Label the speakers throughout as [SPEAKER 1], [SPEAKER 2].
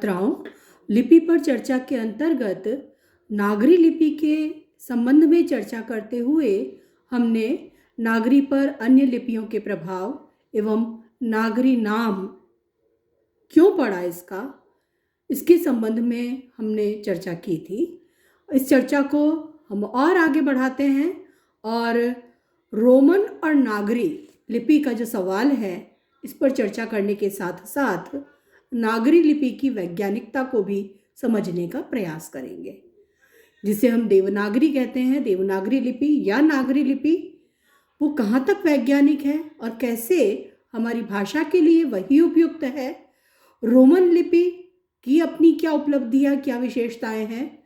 [SPEAKER 1] छात्राओं, लिपि पर चर्चा के अंतर्गत नागरी लिपि के संबंध में चर्चा करते हुए हमने नागरी पर अन्य लिपियों के प्रभाव एवं नागरी नाम क्यों पड़ा इसके संबंध में हमने चर्चा की थी। इस चर्चा को हम और आगे बढ़ाते हैं और रोमन और नागरी लिपि का जो सवाल है इस पर चर्चा करने के साथ साथ नागरी लिपि की वैज्ञानिकता को भी समझने का प्रयास करेंगे, जिसे हम देवनागरी कहते हैं। देवनागरी लिपि या नागरी लिपि वो कहाँ तक वैज्ञानिक है और कैसे हमारी भाषा के लिए वही उपयुक्त है। रोमन लिपि की अपनी क्या उपलब्धियाँ, क्या विशेषताएं हैं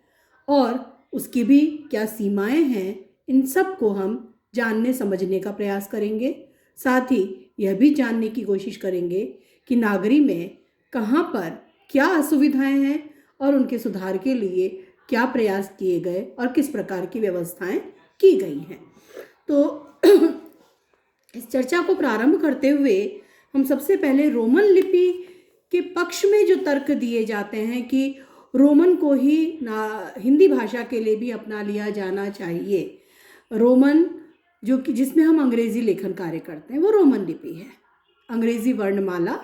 [SPEAKER 1] और उसकी भी क्या सीमाएं हैं, इन सब को हम जानने समझने का प्रयास करेंगे। साथ ही यह भी जानने की कोशिश करेंगे कि नागरी में कहाँ पर क्या असुविधाएं हैं और उनके सुधार के लिए क्या प्रयास किए गए और किस प्रकार की व्यवस्थाएं की गई हैं। तो इस चर्चा को प्रारंभ करते हुए हम सबसे पहले रोमन लिपि के पक्ष में जो तर्क दिए जाते हैं कि रोमन को ही हिंदी भाषा के लिए भी अपना लिया जाना चाहिए। रोमन जो कि जिसमें हम अंग्रेजी लेखन कार्य करते हैं वो रोमन लिपि है। अंग्रेजी वर्णमाला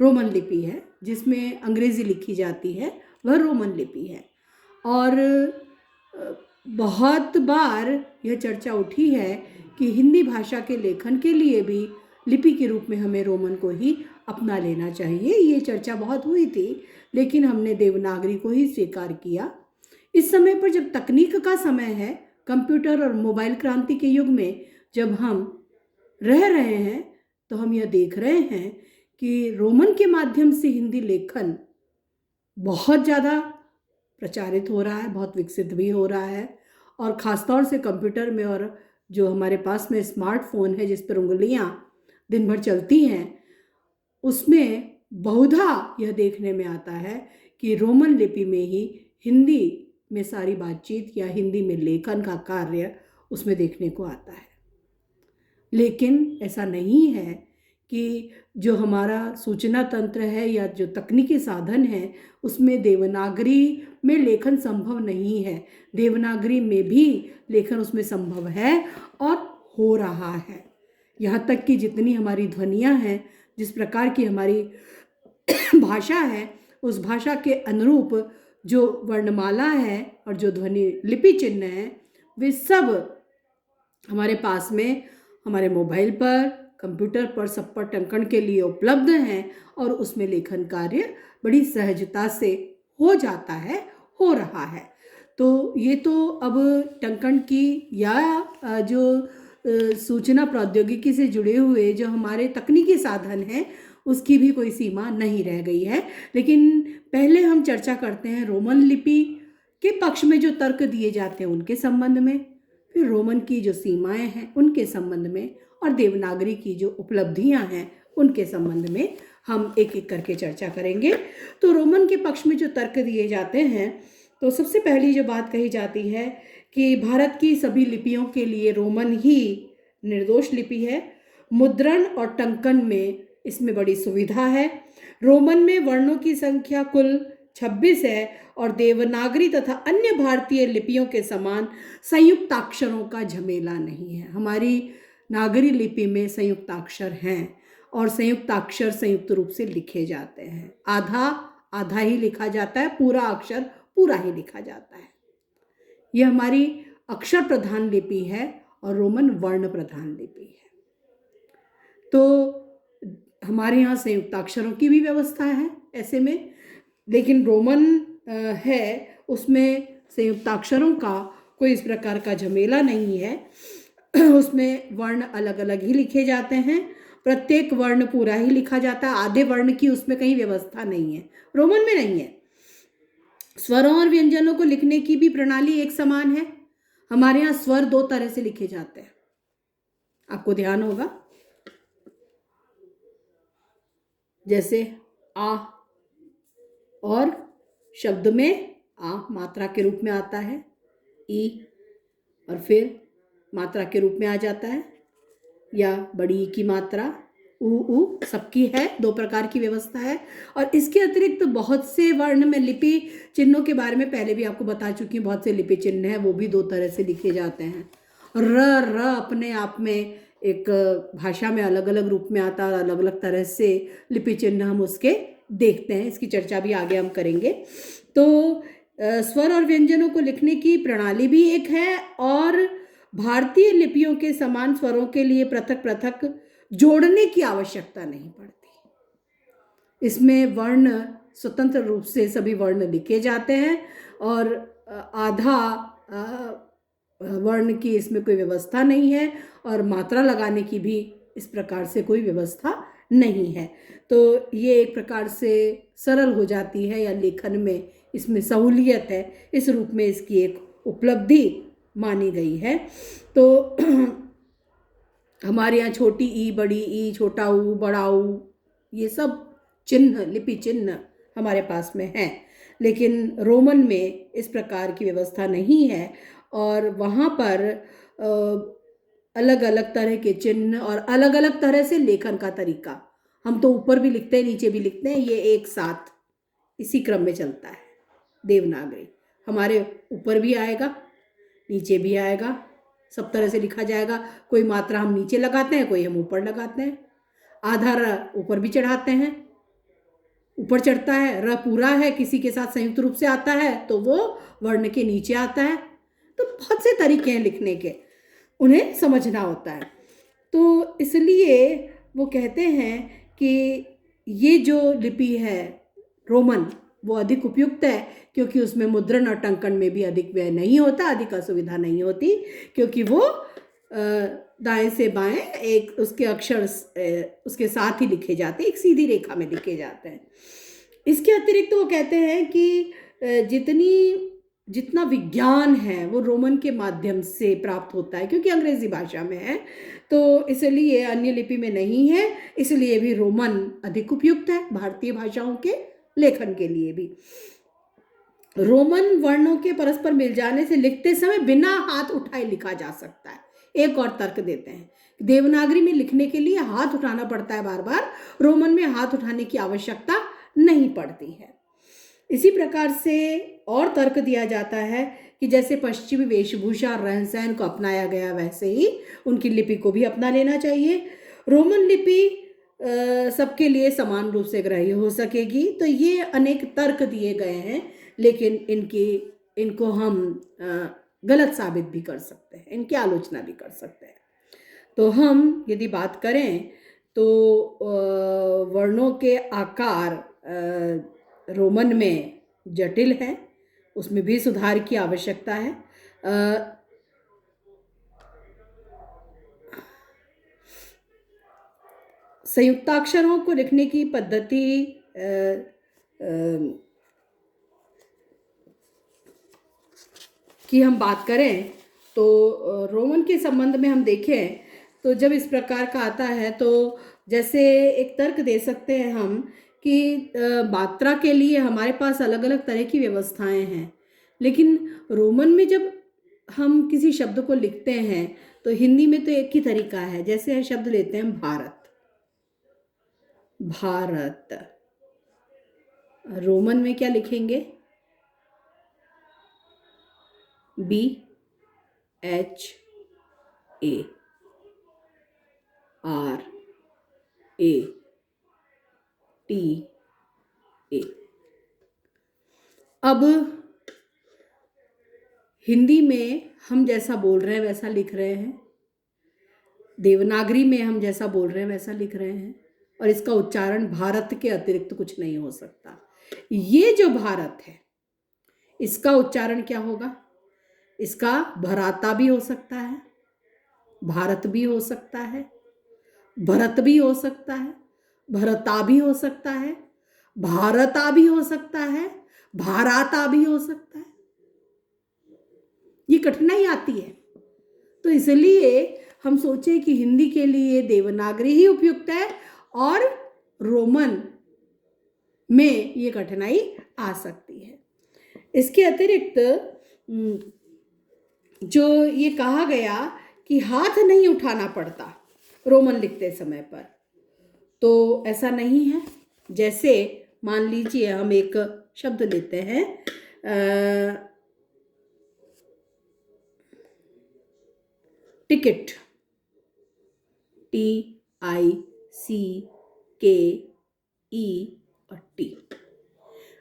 [SPEAKER 1] रोमन लिपि है, जिसमें अंग्रेजी लिखी जाती है वह रोमन लिपि है। और बहुत बार यह चर्चा उठी है कि हिंदी भाषा के लेखन के लिए भी लिपि के रूप में हमें रोमन को ही अपना लेना चाहिए। ये चर्चा बहुत हुई थी, लेकिन हमने देवनागरी को ही स्वीकार किया। इस समय पर जब तकनीक का समय है, कंप्यूटर और मोबाइल क्रांति के युग में जब हम रह रहे हैं, तो हम यह देख रहे हैं कि रोमन के माध्यम से हिंदी लेखन बहुत ज़्यादा प्रचारित हो रहा है, बहुत विकसित भी हो रहा है। और ख़ासतौर से कंप्यूटर में और जो हमारे पास में स्मार्टफोन है जिस पर उंगलियां दिन भर चलती हैं, उसमें बहुधा यह देखने में आता है कि रोमन लिपि में ही हिंदी में सारी बातचीत या हिंदी में लेखन का कार्य उसमें देखने को आता है। लेकिन ऐसा नहीं है कि जो हमारा सूचना तंत्र है या जो तकनीकी साधन है उसमें देवनागरी में लेखन संभव नहीं है। देवनागरी में भी लेखन उसमें संभव है और हो रहा है। यहाँ तक कि जितनी हमारी ध्वनियाँ हैं, जिस प्रकार की हमारी भाषा है, उस भाषा के अनुरूप जो वर्णमाला है और जो ध्वनि लिपि चिन्ह है, वे सब हमारे पास में हमारे मोबाइल पर, कंप्यूटर पर, सब पर टंकन के लिए उपलब्ध हैं और उसमें लेखन कार्य बड़ी सहजता से हो जाता है, हो रहा है। तो ये तो अब टंकन की या जो सूचना प्रौद्योगिकी से जुड़े हुए जो हमारे तकनीकी साधन हैं उसकी भी कोई सीमा नहीं रह गई है। लेकिन पहले हम चर्चा करते हैं रोमन लिपि के पक्ष में जो तर्क दिए जाते हैं उनके संबंध में, फिर रोमन की जो सीमाएं हैं उनके संबंध में, और देवनागरी की जो उपलब्धियां हैं उनके संबंध में हम एक एक करके चर्चा करेंगे। तो रोमन के पक्ष में जो तर्क दिए जाते हैं, तो सबसे पहली जो बात कही जाती है कि भारत की सभी लिपियों के लिए रोमन ही निर्दोष लिपि है। मुद्रण और टंकन में इसमें बड़ी सुविधा है। रोमन में वर्णों की संख्या कुल 26 है और देवनागरी तथा अन्य भारतीय लिपियों के समान संयुक्ताक्षरों का झमेला नहीं है। हमारी नागरी लिपि में संयुक्ताक्षर हैं और संयुक्ताक्षर संयुक्त रूप से लिखे जाते हैं। आधा आधा ही लिखा जाता है, पूरा अक्षर पूरा ही लिखा जाता है। यह हमारी अक्षर प्रधान लिपि है और रोमन वर्ण प्रधान लिपि है। तो हमारे यहाँ संयुक्ताक्षरों की भी व्यवस्था है ऐसे में, लेकिन रोमन है उसमें संयुक्ताक्षरों का कोई इस प्रकार का झमेला नहीं है। उसमें वर्ण अलग अलग ही लिखे जाते हैं, प्रत्येक वर्ण पूरा ही लिखा जाता है, आधे वर्ण की उसमें कहीं व्यवस्था नहीं है, रोमन में नहीं है। स्वरों और व्यंजनों को लिखने की भी प्रणाली एक समान है। हमारे यहाँ स्वर दो तरह से लिखे जाते हैं, आपको ध्यान होगा, जैसे आ, और शब्द में आ मात्रा के रूप में आता है, ई और फिर मात्रा के रूप में आ जाता है, या बड़ी ई की मात्रा ऊ सबकी है, 2 प्रकार की व्यवस्था है। और इसके अतिरिक्त बहुत से वर्ण में लिपि चिन्हों के बारे में पहले भी आपको बता चुकी हूँ, बहुत से लिपि चिन्ह हैं, वो भी 2 तरह से लिखे जाते हैं। र अपने आप में एक भाषा में अलग अलग रूप में आता है और अलग अलग तरह से लिपि चिन्ह हम उसके देखते हैं। इसकी चर्चा भी आगे हम करेंगे। तो स्वर और व्यंजनों को लिखने की प्रणाली भी एक है, और भारतीय लिपियों के समान स्वरों के लिए पृथक पृथक जोड़ने की आवश्यकता नहीं पड़ती। इसमें वर्ण स्वतंत्र रूप से सभी वर्ण लिखे जाते हैं, और आधा वर्ण की इसमें कोई व्यवस्था नहीं है, और मात्रा लगाने की भी इस प्रकार से कोई व्यवस्था नहीं है। तो ये एक प्रकार से सरल हो जाती है, या लेखन में इसमें सहूलियत है, इस रूप में इसकी एक उपलब्धि मानी गई है। तो हमारे यहाँ छोटी ई, बड़ी ई, छोटा ऊ, बड़ा ऊ, ये सब चिन्ह, लिपि चिन्ह हमारे पास में हैं, लेकिन रोमन में इस प्रकार की व्यवस्था नहीं है, और वहाँ पर अलग अलग तरह के चिन्ह और अलग अलग तरह से लेखन का तरीका, हम तो ऊपर भी लिखते हैं, नीचे भी लिखते हैं, ये एक साथ इसी क्रम में चलता है। देवनागरी हमारे ऊपर भी आएगा, नीचे भी आएगा, सब तरह से लिखा जाएगा। कोई मात्रा हम नीचे लगाते हैं, कोई हम ऊपर लगाते हैं। आधा र ऊपर भी चढ़ाते हैं, ऊपर चढ़ता है। र पूरा है, किसी के साथ संयुक्त रूप से आता है तो वो वर्ण के नीचे आता है। तो बहुत से तरीके हैं लिखने के, उन्हें समझना होता है। तो इसलिए वो कहते हैं कि ये जो लिपि है रोमन, वो अधिक उपयुक्त है, क्योंकि उसमें मुद्रण और टंकन में भी अधिक व्यय नहीं होता, अधिक असुविधा नहीं होती, क्योंकि वो दाएं से बाएं एक उसके अक्षर उसके साथ ही लिखे जाते हैं, एक सीधी रेखा में लिखे जाते हैं। इसके अतिरिक्त वो कहते हैं कि जितना विज्ञान है वो रोमन के माध्यम से प्राप्त होता है, क्योंकि अंग्रेजी भाषा में है, तो इसलिए अन्य लिपि में नहीं है, इसलिए भी रोमन अधिक उपयुक्त है भारतीय भाषाओं के लेखन के लिए भी। रोमन वर्णों के परस्पर मिल जाने से लिखते समय बिना हाथ उठाए लिखा जा सकता है। एक और तर्क देते हैं, देवनागरी में लिखने के लिए हाथ उठाना पड़ता है बार बार, रोमन में हाथ उठाने की आवश्यकता नहीं पड़ती है। इसी प्रकार से और तर्क दिया जाता है कि जैसे पश्चिमी वेशभूषा और रहन सहन को अपनाया गया, वैसे ही उनकी लिपि को भी अपना लेना चाहिए। रोमन लिपि सबके लिए समान रूप से ग्राह्य हो सकेगी। तो ये अनेक तर्क दिए गए हैं, लेकिन इनको हम गलत साबित भी कर सकते हैं, इनकी आलोचना भी कर सकते हैं। तो हम यदि बात करें तो वर्णों के आकार रोमन में जटिल है, उसमें भी सुधार की आवश्यकता है। संयुक्ताक्षरों को लिखने की पद्धति की हम बात करें तो रोमन के संबंध में हम देखें तो जब इस प्रकार का आता है, तो जैसे एक तर्क दे सकते हैं हम कि मात्रा के लिए हमारे पास अलग अलग तरह की व्यवस्थाएं हैं, लेकिन रोमन में जब हम किसी शब्द को लिखते हैं तो हिंदी में तो एक ही तरीका है। जैसे हम शब्द लेते हैं भारत, भारत, रोमन में क्या लिखेंगे? BHARATA। अब हिंदी में हम जैसा बोल रहे हैं वैसा लिख रहे हैं, देवनागरी में हम जैसा बोल रहे हैं वैसा लिख रहे हैं, और इसका उच्चारण भारत के अतिरिक्त कुछ नहीं हो सकता। ये जो भारत है, इसका उच्चारण क्या होगा? इसका भराता भी हो सकता है, भारत भी हो सकता है, भरत भी हो सकता है, भरता भी हो सकता है, भारता भी हो सकता है, भाराता भी हो सकता है। ये कठिनाई आती है। तो इसलिए हम सोचे कि हिंदी के लिए देवनागरी ही उपयुक्त है, और रोमन में ये कठिनाई आ सकती है। इसके अतिरिक्त जो ये कहा गया कि हाथ नहीं उठाना पड़ता रोमन लिखते समय पर, तो ऐसा नहीं है। जैसे मान लीजिए हम एक शब्द लेते हैं, टिकट, TICKE और टी।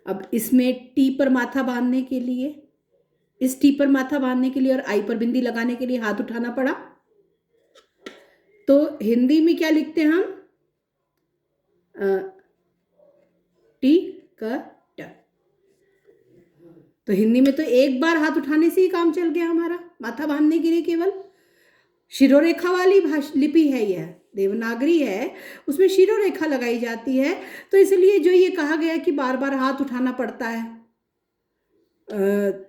[SPEAKER 1] अब इसमें टी पर माथा बांधने के लिए, इस टी पर माथा बांधने के लिए और आई पर बिंदी लगाने के लिए हाथ उठाना पड़ा। तो हिंदी में क्या लिखते हैं हम? टिकट। तो हिंदी में तो एक बार हाथ उठाने से ही काम चल गया हमारा, माथा बांधने के लिए केवल। शिरोरेखा वाली लिपि है, यह देवनागरी है, उसमें शिरोरेखा लगाई जाती है। तो इसलिए जो ये कहा गया कि बार बार हाथ उठाना पड़ता है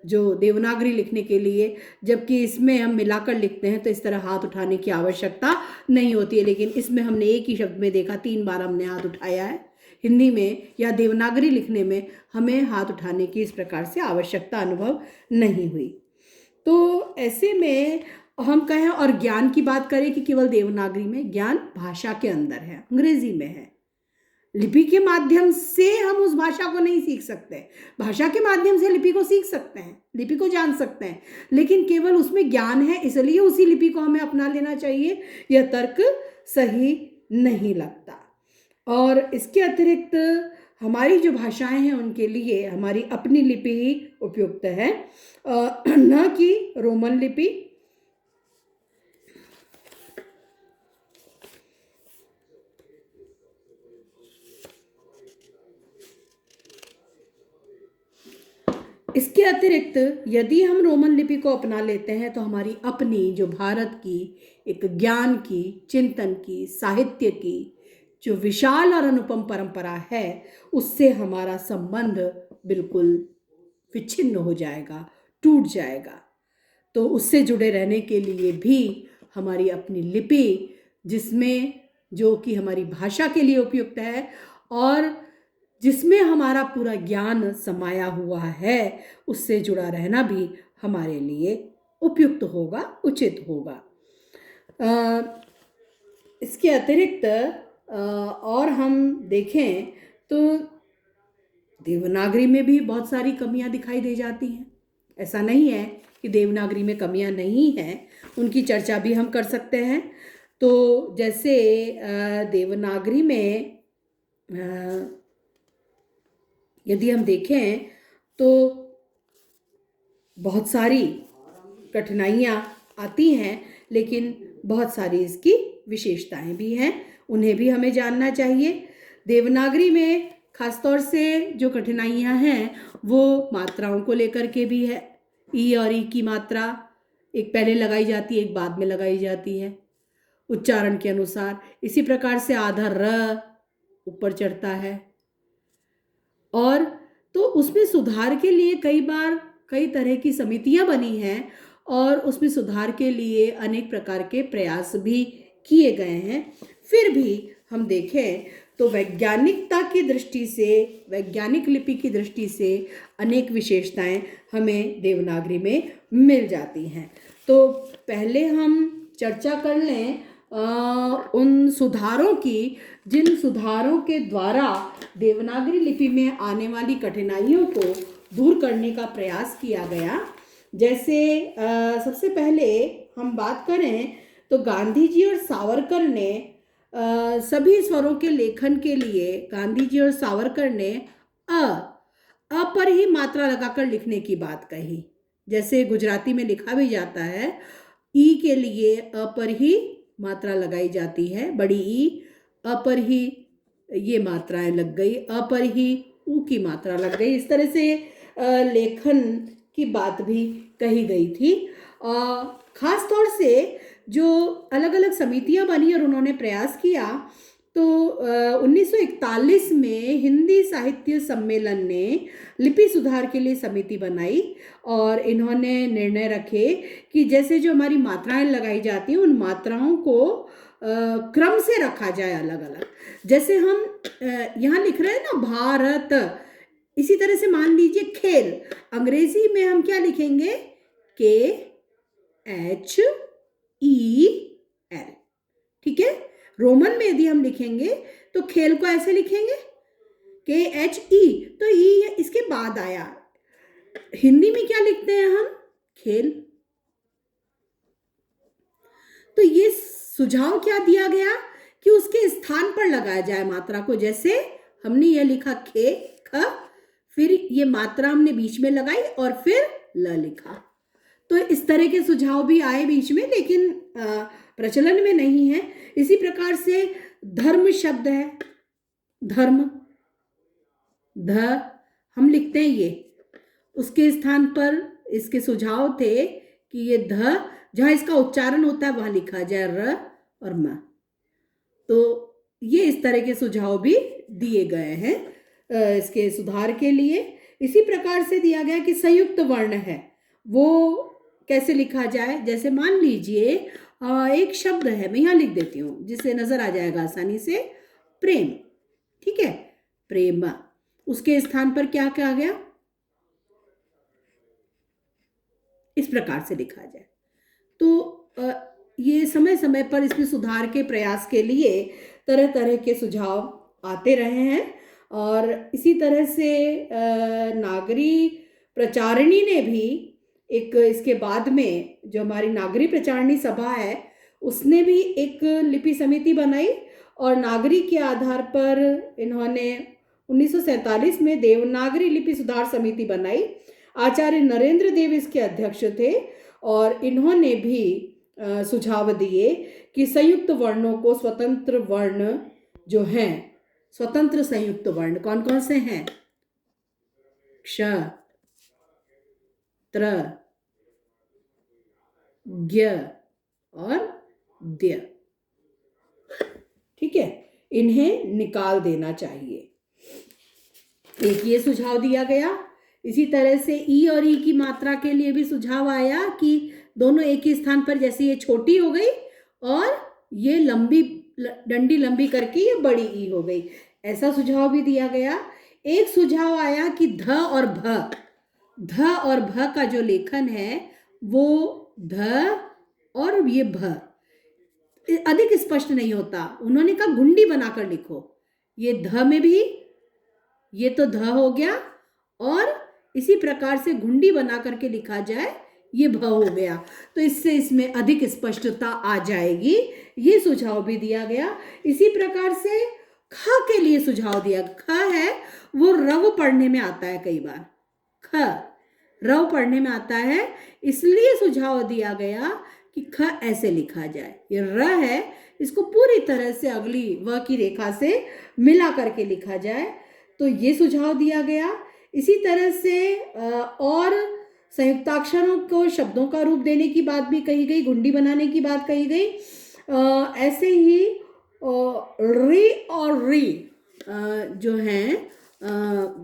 [SPEAKER 1] जो देवनागरी लिखने के लिए, जबकि इसमें हम मिलाकर लिखते हैं तो इस तरह हाथ उठाने की आवश्यकता नहीं होती है। लेकिन इसमें हमने एक ही शब्द में देखा 3 बार हमने हाथ उठाया है। हिंदी में या देवनागरी लिखने में हमें हाथ उठाने की इस प्रकार से आवश्यकता अनुभव नहीं हुई। तो ऐसे में हम कहें और ज्ञान की बात करें कि केवल देवनागरी में, ज्ञान भाषा के अंदर है, अंग्रेजी में है। लिपि के माध्यम से हम उस भाषा को नहीं सीख सकते। भाषा के माध्यम से लिपि को सीख सकते हैं, लिपि को जान सकते हैं, लेकिन केवल उसमें ज्ञान है इसलिए उसी लिपि को हमें अपना लेना चाहिए, यह तर्क सही नहीं लगता। और इसके अतिरिक्त हमारी जो भाषाएं हैं उनके लिए हमारी अपनी लिपि ही उपयुक्त है, न कि रोमन लिपि। इसके अतिरिक्त यदि हम रोमन लिपि को अपना लेते हैं तो हमारी अपनी जो भारत की एक ज्ञान की, चिंतन की, साहित्य की जो विशाल और अनुपम परंपरा है, उससे हमारा संबंध बिल्कुल विच्छिन्न हो जाएगा, टूट जाएगा। तो उससे जुड़े रहने के लिए भी हमारी अपनी लिपि, जिसमें जो कि हमारी भाषा के लिए उपयुक्त है और जिसमें हमारा पूरा ज्ञान समाया हुआ है, उससे जुड़ा रहना भी हमारे लिए उपयुक्त होगा, उचित होगा। इसके अतिरिक्त और हम देखें तो देवनागरी में भी बहुत सारी कमियां दिखाई दे जाती हैं। ऐसा नहीं है कि देवनागरी में कमियां नहीं हैं, उनकी चर्चा भी हम कर सकते हैं। तो जैसे देवनागरी में यदि हम देखें तो बहुत सारी कठिनाइयाँ आती हैं, लेकिन बहुत सारी इसकी विशेषताएं भी हैं, उन्हें भी हमें जानना चाहिए। देवनागरी में खासतौर से जो कठिनाइयाँ हैं वो मात्राओं को लेकर के भी है। ई और ई की मात्रा एक पहले लगाई जाती है, एक बाद में लगाई जाती है उच्चारण के अनुसार। इसी प्रकार से आधा र ऊपर चढ़ता है। और तो उसमें सुधार के लिए कई बार कई तरह की समितियां बनी हैं और उसमें सुधार के लिए अनेक प्रकार के प्रयास भी किए गए हैं। फिर भी हम देखें तो वैज्ञानिकता की दृष्टि से, वैज्ञानिक लिपि की दृष्टि से अनेक विशेषताएं हमें देवनागरी में मिल जाती हैं। तो पहले हम चर्चा कर लें उन सुधारों की, जिन सुधारों के द्वारा देवनागरी लिपि में आने वाली कठिनाइयों को दूर करने का प्रयास किया गया। जैसे सबसे पहले हम बात करें तो गांधी जी और सावरकर ने सभी स्वरों के लेखन के लिए, गांधी जी और सावरकर ने अ पर ही मात्रा लगाकर लिखने की बात कही। जैसे गुजराती में लिखा भी जाता है, ई के लिए अ पर ही मात्रा लगाई जाती है, बड़ी ई, अ पर ही ये मात्राएं लग गई, अ पर ही ऊ की मात्रा लग गई। इस तरह से लेखन की बात भी कही गई थी। खास तौर से जो अलग अलग समितियां बनी और उन्होंने प्रयास किया, तो 1941 में हिंदी साहित्य सम्मेलन ने लिपि सुधार के लिए समिति बनाई और इन्होंने निर्णय रखे कि जैसे जो हमारी मात्राएं लगाई जाती हैं उन मात्राओं को क्रम से रखा जाए अलग अलग। जैसे हम यहाँ लिख रहे हैं ना भारत, इसी तरह से मान लीजिए खेल, अंग्रेजी में हम क्या लिखेंगे? KHEL। ठीक है। रोमन में यदि हम लिखेंगे तो खेल को ऐसे लिखेंगे KHE, तो ई इसके बाद आया। हिंदी में क्या लिखते हैं हम? खेल। तो ये सुझाव क्या दिया गया कि उसके स्थान पर लगाया जाए मात्रा को। जैसे हमने यह लिखा खे ख, फिर ये मात्रा हमने बीच में लगाई और फिर ल लिखा। तो इस तरह के सुझाव भी आए बीच में, लेकिन प्रचलन में नहीं है। इसी प्रकार से धर्म शब्द है, धर्म, ध हम लिखते हैं ये, उसके स्थान पर इसके सुझाव थे कि ये ध जहां इसका उच्चारण होता है वहां लिखा जाए र और म। तो ये इस तरह के सुझाव भी दिए गए हैं इसके सुधार के लिए। इसी प्रकार से दिया गया कि संयुक्त वर्ण है वो कैसे लिखा जाए। जैसे मान लीजिए एक शब्द है, मैं यहाँ लिख देती हूँ जिससे नजर आ जाएगा आसानी से, प्रेम। ठीक है, प्रेम, उसके स्थान पर क्या कहा गया, इस प्रकार से लिखा जाए। तो ये समय समय पर इसमें सुधार के प्रयास के लिए तरह तरह के सुझाव आते रहे हैं। और इसी तरह से नागरी प्रचारिणी ने भी एक, इसके बाद में जो हमारी नागरी प्रचारिणी सभा है उसने भी एक लिपि समिति बनाई और नागरी के आधार पर इन्होंने 1947 में देवनागरी लिपि सुधार समिति बनाई। आचार्य नरेंद्र देव इसके अध्यक्ष थे और इन्होंने भी सुझाव दिए कि संयुक्त वर्णों को स्वतंत्र वर्ण जो हैं, स्वतंत्र संयुक्त वर्ण कौन कौन से हैं, क्ष, त्र, ज्ञ और द्य। ठीक है, इन्हें निकाल देना चाहिए, एक ये सुझाव दिया गया। इसी तरह से ई और ई की मात्रा के लिए भी सुझाव आया कि दोनों एक ही स्थान पर, जैसे ये छोटी हो गई और ये लंबी डंडी लंबी करके ये बड़ी ई हो गई, ऐसा सुझाव भी दिया गया। एक सुझाव आया कि ध और भ का जो लेखन है वो ध और ये भ अधिक स्पष्ट नहीं होता। उन्होंने कहा गुंडी बनाकर लिखो, ये ध में भी ये तो ध हो गया और इसी प्रकार से घुंडी बना करके लिखा जाए, ये भ हो गया, तो इससे इसमें अधिक स्पष्टता आ जाएगी, ये सुझाव भी दिया गया। इसी प्रकार से ख के लिए सुझाव दिया, ख है वो रव पढ़ने में आता है, कई बार ख रव पढ़ने में आता है, इसलिए सुझाव दिया गया कि ख ऐसे लिखा जाए। ये र है, इसको पूरी तरह से अगली व की रेखा से मिला करके लिखा जाए, तो ये सुझाव दिया गया। इसी तरह से और संयुक्ताक्षरों को शब्दों का रूप देने की बात भी कही गई, गुंडी बनाने की बात कही गई। ऐसे ही री और री जो हैं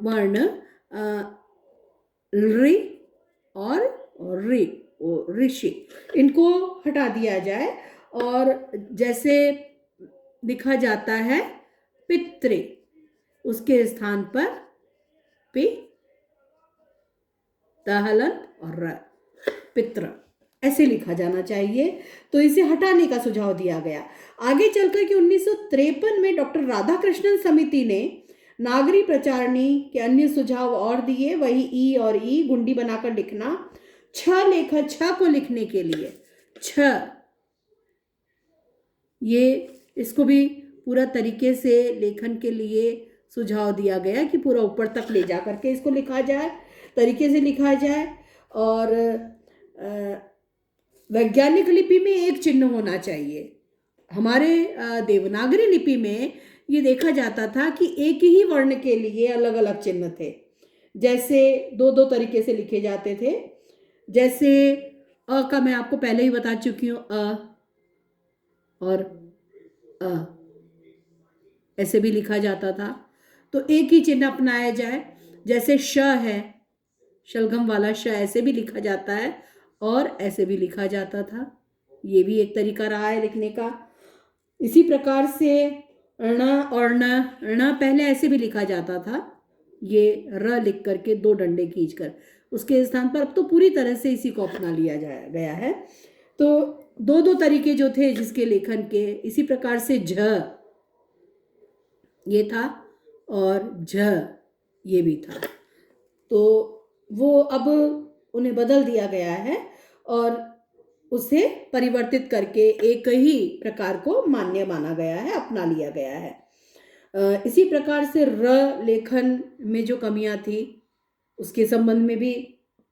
[SPEAKER 1] वर्ण, री और री, ऋषि, इनको हटा दिया जाए और जैसे लिखा जाता है पितृ, उसके स्थान पर पि, तहलंत और र, पितृ ऐसे लिखा जाना चाहिए, तो इसे हटाने का सुझाव दिया गया। आगे चलकर के 1953 में डॉक्टर राधाकृष्णन समिति ने नागरी प्रचारणी के अन्य सुझाव और दिए, वही ई और ई गुंडी बनाकर लिखना, छ को लिखने के लिए छ, ये इसको भी पूरा तरीके से लेखन के लिए सुझाव दिया गया कि पूरा ऊपर तक ले जा करके इसको लिखा जाए, तरीके से लिखा जाए। और वैज्ञानिक लिपि में एक चिन्ह होना चाहिए। हमारे देवनागरी लिपि में ये देखा जाता था कि एक ही वर्ण के लिए अलग अलग चिन्ह थे, जैसे दो दो तरीके से लिखे जाते थे। जैसे अ का मैं आपको पहले ही बता चुकी हूँ, अ और अ ऐसे भी लिखा जाता था, तो एक ही चिन्ह अपनाया जाए। जैसे श है, शलगम वाला श, ऐसे भी लिखा जाता है और ऐसे भी लिखा जाता था, ये भी एक तरीका रहा है लिखने का। इसी प्रकार से ण और ण पहले ऐसे भी लिखा जाता था, ये र लिख करके दो डंडे खींचकर, उसके स्थान पर अब तो पूरी तरह से इसी को अपना लिया गया है। तो दो दो तरीके जो थे जिसके लेखन के। इसी प्रकार से झ, ये था, और झ ये भी था। तो वो अब उन्हें बदल दिया गया है और उसे परिवर्तित करके एक ही प्रकार को मान्य माना गया है, अपना लिया गया है। इसी प्रकार से र लेखन में जो कमियां थी उसके संबंध में भी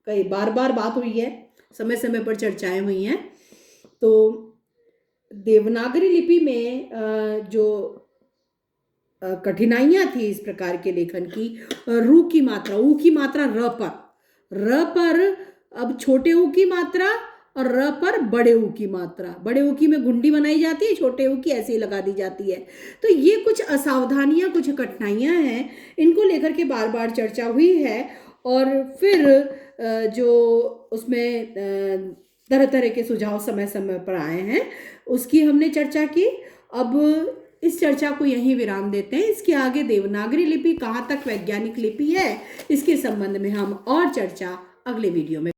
[SPEAKER 1] कई बार बार बात हुई है, समय समय पर चर्चाएं हुई हैं। तो देवनागरी लिपि में जो कठिनाइयां थी इस प्रकार के लेखन की, रू की मात्रा, ऊ की मात्रा र पर अब छोटे ऊ की मात्रा और र पर बड़े ऊ की मात्रा, बड़े ऊ की में गुंडी बनाई जाती है, छोटे ऊ की ऐसे ही लगा दी जाती है। तो ये कुछ असावधानियां, कुछ कठिनाइयां हैं, इनको लेकर के बार बार चर्चा हुई है। और फिर जो उसमें तरह तरह के सुझाव समय समय पर आए हैं उसकी हमने चर्चा की। अब इस चर्चा को यहीं विराम देते हैं। इसके आगे देवनागरी लिपि कहाँ तक वैज्ञानिक लिपि है, इसके संबंध में हम और चर्चा अगले वीडियो में